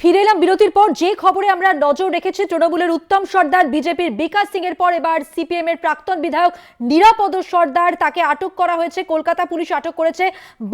ফিরে এলাম বিরতির পর। যে খবরে আমরা নজর রেখেছি, তৃণমূলের উত্তম সর্দার, বিজেপির বিকাশ সিং এর পর এবার সিপিএম এর প্রাক্তন বিধায়ক নিরাপদ সর্দার, তাকে আটক করা হয়েছে। কলকাতা পুলিশ আটক করেছে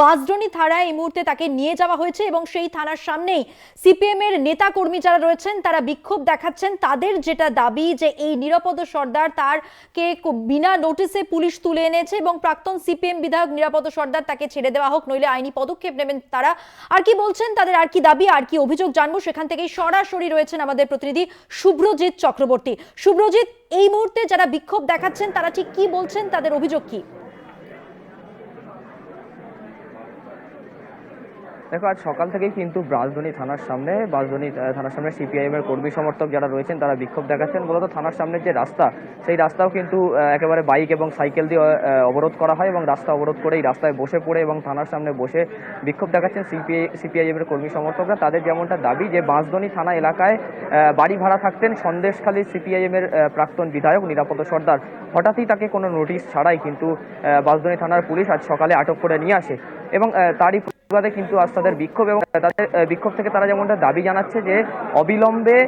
বাঁশডনি থানায়। এই মুহূর্তে তাকে নিয়ে যাওয়া হয়েছে এবং সেই থানার সামনেই সিপিএম এর নেতা কর্মী যারা রয়েছেন তারা বিক্ষোভ দেখাচ্ছেন। তাদের যেটা দাবি যে এই নিরাপদ সর্দার তারকে বিনা নোটিসে পুলিশ তুলে এনেছে এবং প্রাক্তন সিপিএম বিধায়ক নিরাপদ সর্দার তাকে ছেড়ে দেওয়া হোক, নইলে আইনি পদক্ষেপ নেবেন তারা। আর কি বলছেন, তাদের আর কি দাবি, আর কি অভিযোগ জানবো। সেখান থেকেই সরাসরি রয়েছেন আমাদের প্রতিনিধি শুভ্রজিৎ চক্রবর্তী। শুভ্রজিৎ, এই মুহূর্তে যারা বিক্ষোভ দেখাচ্ছেন তারা ঠিক কি বলছেন, তাদের অভিযোগ কি? দেখো, আজ সকাল থেকেই কিন্তু বাঁশডনি থানার সামনে সিপিআইএম এর কর্মী সমর্থক যারা রয়েছেন তারা বিক্ষোভ দেখাচ্ছেন। মূলত থানার সামনের যে রাস্তা, সেই রাস্তাও কিন্তু একেবারে বাইক এবং সাইকেল দিয়ে অবরোধ করা হয় এবং রাস্তা অবরোধ করে এই রাস্তায় বসে পড়ে এবং থানার সামনে বসে বিক্ষোভ দেখাচ্ছেন সিপিআইএম এর কর্মী সমর্থকরা। তাদের যেমনটা দাবি যে বাঁশডনি থানা এলাকায় বাড়ি ভাড়া থাকতেন সন্দেশখালীর সিপিআইএম এর প্রাক্তন বিধায়ক নিরাপদ সর্দার। হঠাৎই তাকে কোনো নোটিশ ছাড়াই কিন্তু বাঁশডনি থানার পুলিশ আজ সকালে আটক করে নিয়ে আসে এবং তারই প্রতিবাদে কিন্তু আজ তাদের বিক্ষোভ। এবং তাদের বিক্ষোভ থেকে তারা যেমনটা দাবি জানাচ্ছে যে অবিলম্বে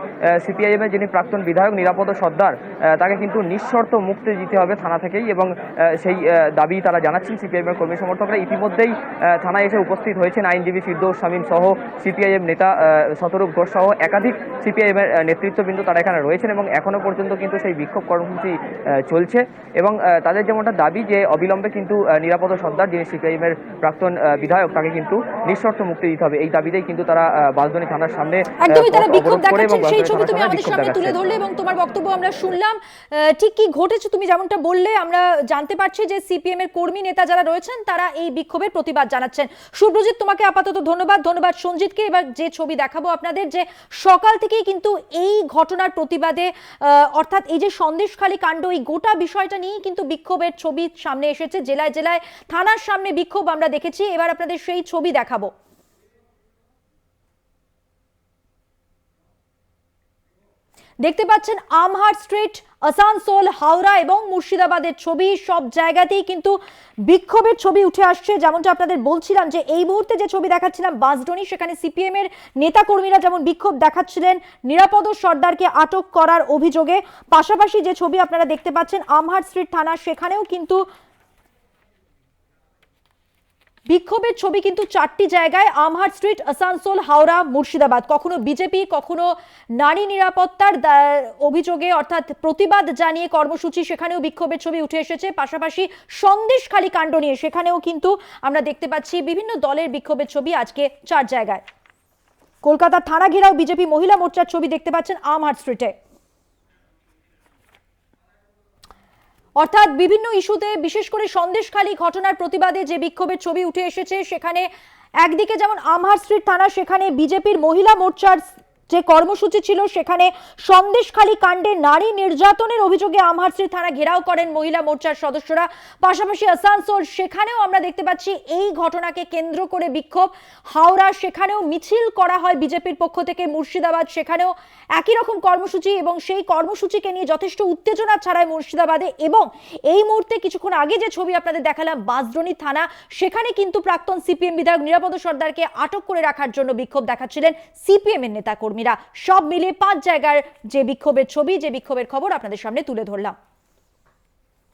সিপিআইএম এর যিনি প্রাক্তন বিধায়ক নিরাপদ সর্দার, তাকে কিন্তু নিঃশর্ত মুক্তি দিতে হবে থানা থেকেই, এবং সেই দাবি তারা জানাচ্ছেন সিপিআইএম এর কর্মী সমর্থকরা। ইতিমধ্যেই থানায় এসে উপস্থিত হয়েছেন আইনজীবী ফিরদৌস শামীম সহ সিপিআইএম নেতা শতরূপ ঘোষ সহ একাধিক সিপিআইএম এর নেতৃত্ববৃন্দ তারা এখানে রয়েছেন এবং এখনো পর্যন্ত কিন্তু সেই বিক্ষোভ কর্মসূচি চলছে। এবং তাদের যেমনটা দাবি যে অবিলম্বে কিন্তু নিরাপদ সর্দার, যিনি সিপিআইএম এর প্রাক্তন বিধায়ক, তাকে কিন্তু নিঃশর্ত মুক্তি দিতে হবে। এই দাবিতেই কিন্তু তারা বাঁশডনি থানার সামনে বিক্ষোভ দেখাচ্ছেন। সেই ছবি তুমি আমাদের সামনে তুলে ধরলে এবং তোমার বক্তব্য আমরা শুনলাম। ঠিক কি ঘটেছে তুমি যেমনটা বললে, আমরা জানতে পারছি যে সিপিএম এর কর্মী নেতা যারা রয়েছেন তারা এই বিক্ষোভের প্রতিবাদ জানাচ্ছেন। শুভ্রজিৎ, তোমাকে আপাতত ধন্যবাদ সঞ্জিতকে। এবার যে ছবি দেখাবো আপনাদের, যে সকাল থেকেই কিন্তু এই ঘটনার প্রতিবাদে, অর্থাৎ এই যে সন্দেশখালী কাণ্ড, এই গোটা বিষয়টা নিয়েই কিন্তু বিক্ষোভের ছবি সামনে এসেছে। জেলায় জেলায় থানার সামনে বিক্ষোভ আমরা দেখেছি। এবার আপনাদের সেই ছবি দেখাবো। দেখতে পাচ্ছেন আমহাট স্ট্রিট, আসানসোল, হাওড়া এবং মুর্শিদাবাদের ছবি। সব জায়গাতেই কিন্তু বিক্ষোভের ছবি উঠে আসছে। যেমনটা আপনাদের বলছিলাম যে এই মুহূর্তে যে ছবি দেখাচ্ছিলাম বাঁশডনি, সেখানে সিপিএম এর নেতাকর্মীরা যেমন বিক্ষোভ দেখাচ্ছিলেন নিরাপদ সর্দারকে আটক করার অভিযোগে। পাশাপাশি যে ছবি আপনারা দেখতে পাচ্ছেন আমহাট স্ট্রিট থানা, সেখানেও কিন্তু বিক্ষোভের ছবি কিন্তু চারটি জায়গায়, আমহাট স্ট্রিট, আসানসোল, হাওড়া, মুর্শিদাবাদ। কখনো বিজেপি, কখনো নারী নিরাপত্তার অভিযোগে অর্থাৎ প্রতিবাদ জানিয়ে কর্মসূচি, সেখানেও বিক্ষোভের ছবি উঠে এসেছে। পাশাপাশি সন্দেশখালী কাণ্ড নিয়ে সেখানেও কিন্তু আমরা দেখতে পাচ্ছি বিভিন্ন দলের বিক্ষোভের ছবি আজকে চার জায়গায়। কলকাতার থানা ঘেরাও বিজেপি মহিলা মোর্চার ছবি দেখতে পাচ্ছেন আমহাট স্ট্রিটে। অর্থাৎ বিভিন্ন ইস্যুতে, বিশেষ করে সন্দেশখালী ঘটনার প্রতিবাদে যে বিক্ষোভের ছবি উঠে এসেছে, সেখানে একদিকে যেমন আমহাট স্ট্রিট থানা, সেখানে বিজেপির মহিলা মোর্চার যে কর্মসূচি ছিল, সেখানে সন্দেশখালী কাণ্ডে নারী নির্যাতনের অভিযোগে আমহাট স্ট্রিট থানা ঘেরাও করেন মহিলা মোর্চার সদস্যরা। পাশাপাশি আসানসোল, সেখানেও আমরা দেখতে পাচ্ছি এই ঘটনাকে কেন্দ্র করে বিক্ষোভ। হাওড়া, সেখানেও মিছিল করা হয় বিজেপির পক্ষ থেকে। মুর্শিদাবাদ, সেখানেও একই রকম কর্মসূচি এবং সেই কর্মসূচিকে নিয়ে যথেষ্ট উত্তেজনা ছাড়ায় মুর্শিদাবাদে। এবং এই মুহূর্তে কিছুক্ষণ আগে যে ছবি আপনাদের দেখালাম বাঁশডনি থানা, সেখানে কিন্তু প্রাক্তন সিপিএম বিধায়ক নিরাপদ সর্দারকে আটক করে রাখার জন্য বিক্ষোভ দেখাচ্ছিলেন সিপিএম এর নেতা কর্মীরা। সব মিলিয়ে পাঁচ জায়গার যে বিক্ষোভের ছবি, যে বিক্ষোভের খবর আপনাদের সামনে তুলে ধরলাম।